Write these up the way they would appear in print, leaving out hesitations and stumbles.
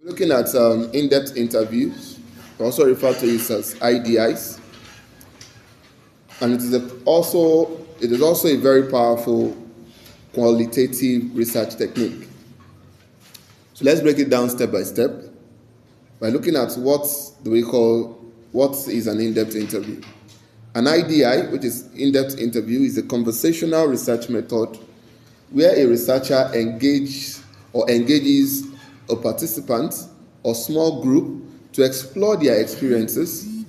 Looking at in-depth interviews, also referred to it as IDIs, and it is also a very powerful qualitative research technique. So let's break it down step by step by looking at what is an in-depth interview. An IDI, which is in-depth interview, is a conversational research method where a researcher engages a participant or small group to explore their experiences,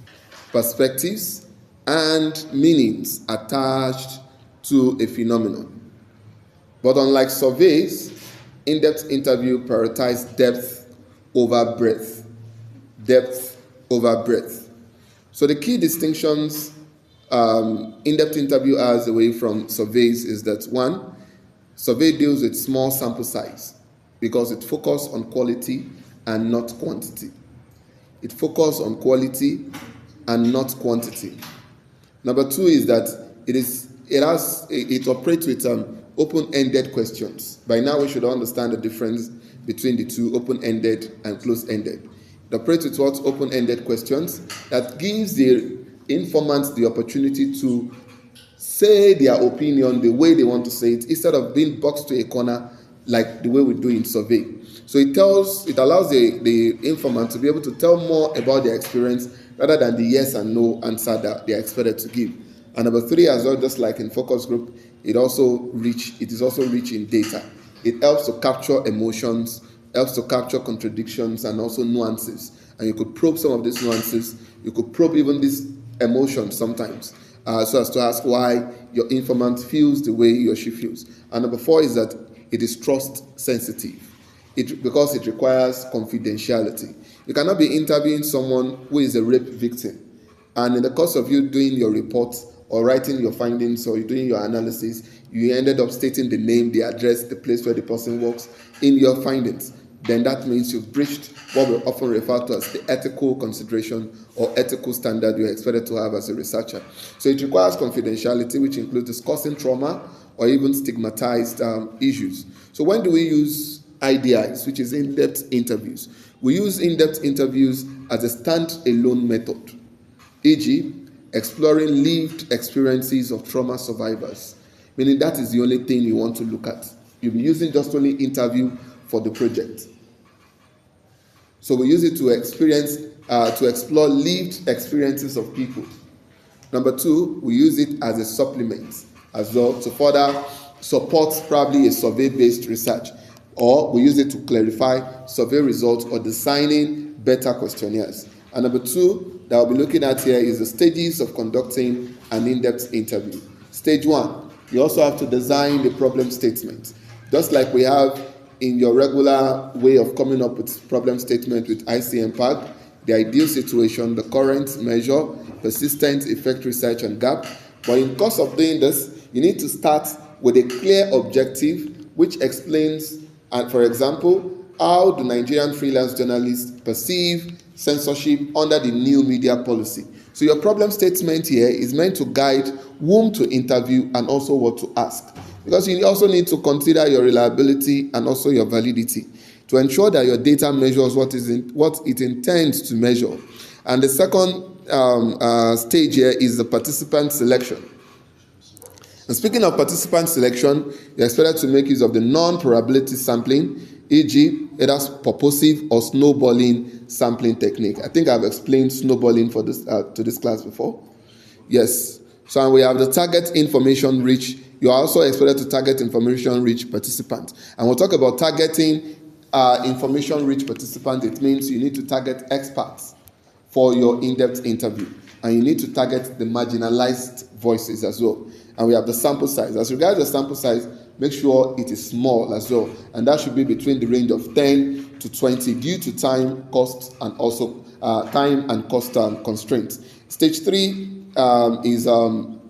perspectives, and meanings attached to a phenomenon. But unlike surveys, in-depth interview prioritize depth over breadth. Depth over breadth. So the key distinctions in-depth interview has away from surveys is that one, survey deals with small sample size because it focuses on quality and not quantity. It focuses on quality and not quantity. Number two is that it operates with open-ended questions. By now we should understand the difference between the two, open-ended and closed-ended. It operates with what? Open-ended questions that gives the informants the opportunity to say their opinion the way they want to say it instead of being boxed to a corner like the way we do in survey. So it allows the informant to be able to tell more about their experience rather than the yes and no answer that they are expected to give. And number three, as well, just like in focus group, it is also rich in data. It helps to capture emotions, helps to capture contradictions and also nuances. And you could probe some of these nuances. You could probe even these emotions sometimes, so as to ask why your informant feels the way he or she feels. And number four is that it is trust sensitive, because it requires confidentiality. You cannot be interviewing someone who is a rape victim, and in the course of you doing your report or writing your findings or doing your analysis, you ended up stating the name, the address, the place where the person works in your findings. Then that means you've breached what we often refer to as the ethical consideration or ethical standard you're expected to have as a researcher. So it requires confidentiality, which includes discussing trauma or even stigmatized issues. So when do we use IDIs, which is in-depth interviews? We use in-depth interviews as a stand-alone method, e.g., exploring lived experiences of trauma survivors, meaning that is the only thing you want to look at. You'll be using just only interview for the project. So we use it to explore lived experiences of people. Number two, we use it as a supplement as well to further support probably a survey-based research, or we use it to clarify survey results or designing better questionnaires. And number two that we'll be looking at here is the stages of conducting an in-depth interview. Stage one, you also have to design the problem statement. Just like we have in your regular way of coming up with problem statement with ICMPAG, the ideal situation, the current measure, persistent effect research and gap. But in course of doing this, you need to start with a clear objective which explains, for example, how do Nigerian freelance journalists perceive censorship under the new media policy. So your problem statement here is meant to guide whom to interview and also what to ask. Because you also need to consider your reliability and also your validity to ensure that your data measures what it intends to measure. And the second stage here is the participant selection. And speaking of participant selection, you're expected to make use of the non-probability sampling, e.g., either purposive or snowballing sampling technique. I think I've explained snowballing for this to this class before. Yes. So we have the target information rich. You are also expected to target information-rich participants. And we'll talk about targeting information-rich participants. It means you need to target experts for your in-depth interview. And you need to target the marginalized voices as well. And we have the sample size. As regards the sample size, make sure it is small as well. And that should be between the range of 10 to 20 due to time, cost, and also time and cost constraints. Stage three is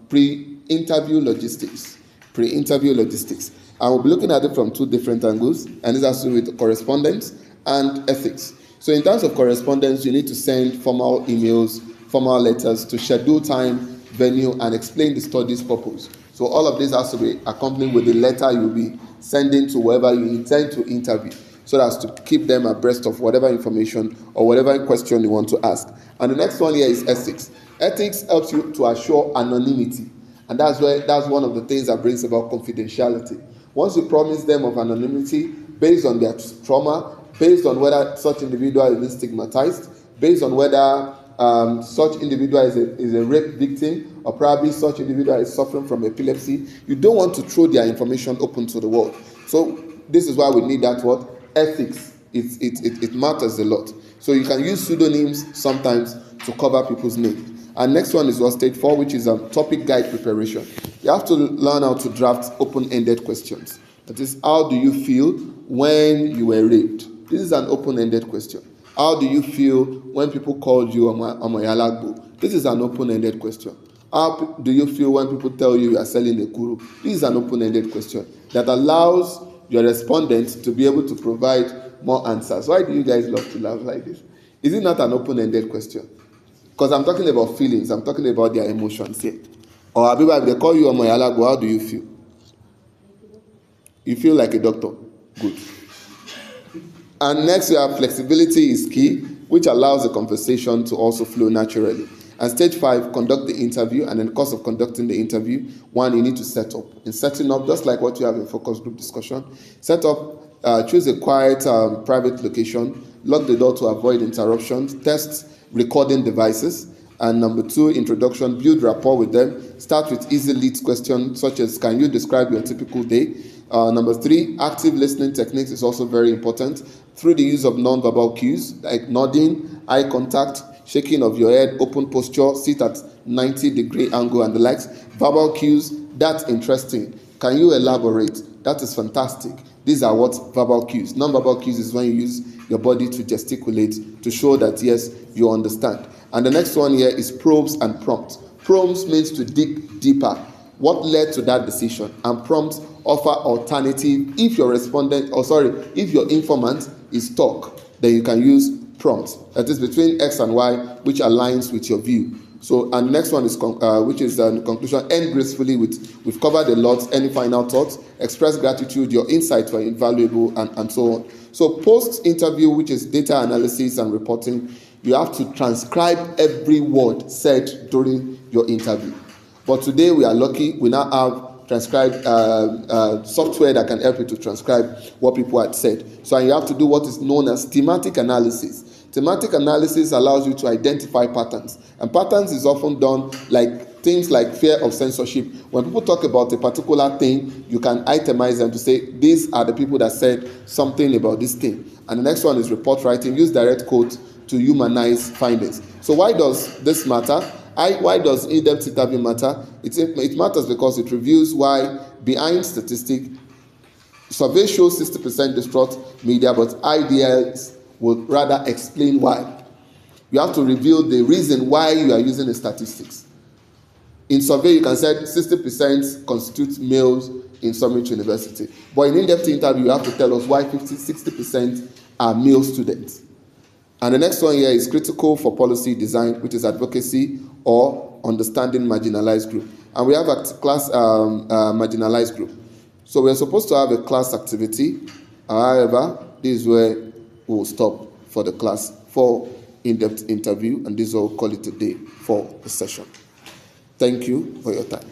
pre-interview logistics. Pre-interview logistics. And we'll be looking at it from two different angles, and this has to do with correspondence and ethics. So in terms of correspondence, you need to send formal emails, formal letters to schedule time, venue, and explain the study's purpose. So all of this has to be accompanied with the letter you'll be sending to whoever you intend to interview. so as to keep them abreast of whatever information or whatever question you want to ask. And the next one here is ethics. Ethics helps you to assure anonymity, and that's one of the things that brings about confidentiality. Once you promise them of anonymity based on their trauma, based on whether such individual is being stigmatized, based on whether such individual is a rape victim, or probably such individual is suffering from epilepsy, you don't want to throw their information open to the world. So this is why we need that word ethics. It matters a lot. So you can use pseudonyms sometimes to cover people's names. And next one is what stage 4, which is topic guide preparation. You have to learn how to draft open-ended questions. That is, how do you feel when you were raped? This is an open-ended question. How do you feel when people called you Omoyalagbo? This is an open-ended question. How do you feel when people tell you are selling a kuru? This is an open-ended question that allows your respondent to be able to provide more answers. Why do you guys love to laugh like this? Is it not an open-ended question? Because I'm talking about feelings. I'm talking about their emotions here. Or Abiba, if they call you Omoyalagbo, how do you feel? You feel like a doctor. Good. And next, we have flexibility is key, which allows the conversation to also flow naturally. And stage 5, conduct the interview. And in the course of conducting the interview, 1, you need to set up. In setting up, just like what you have in focus group discussion, set up, choose a quiet, private location, lock the door to avoid interruptions, test recording devices. And number 2, introduction, build rapport with them. Start with easy lead questions such as, can you describe your typical day? Number 3, active listening techniques is also very important through the use of non-verbal cues like nodding, eye contact, shaking of your head, open posture, sit at 90-degree angle and the likes. Verbal cues, that's interesting. Can you elaborate? That is fantastic. These are what verbal cues. Non-verbal cues is when you use your body to gesticulate to show that, yes, you understand. And the next one here is probes and prompts. Probes means to dig deeper. What led to that decision? And prompts offer alternative. If your if your informant is talk, then you can use prompts. That is between X and Y, which aligns with your view. So, and the next one is which is the conclusion. End gracefully with, we've covered a lot. Any final thoughts? Express gratitude. Your insights were invaluable, and so on. So, post-interview, which is data analysis and reporting, you have to transcribe every word said during your interview. But today we are lucky. We now have transcribed software that can help you to transcribe what people had said. So you have to do what is known as thematic analysis. Thematic analysis allows you to identify patterns. And patterns is often done like things like fear of censorship. When people talk about a particular thing, you can itemize them to say, these are the people that said something about this thing. And the next one is report writing. Use direct quotes to humanize findings. So why does this matter? Why does in-depth interview matter? It matters because it reveals why behind statistic, survey shows 60% distrust media, but IDLs would rather explain why. You have to reveal the reason why you are using the statistics. In survey, you can say 60% constitutes males in Summit University. But in in-depth interview, you have to tell us why 60% are male students. And the next one here is critical for policy design, which is advocacy or understanding marginalized group. And we have a class marginalized group. So we're supposed to have a class activity. However, this is where we'll stop for the class for in-depth interview, and this will call it a day for the session. Thank you for your time.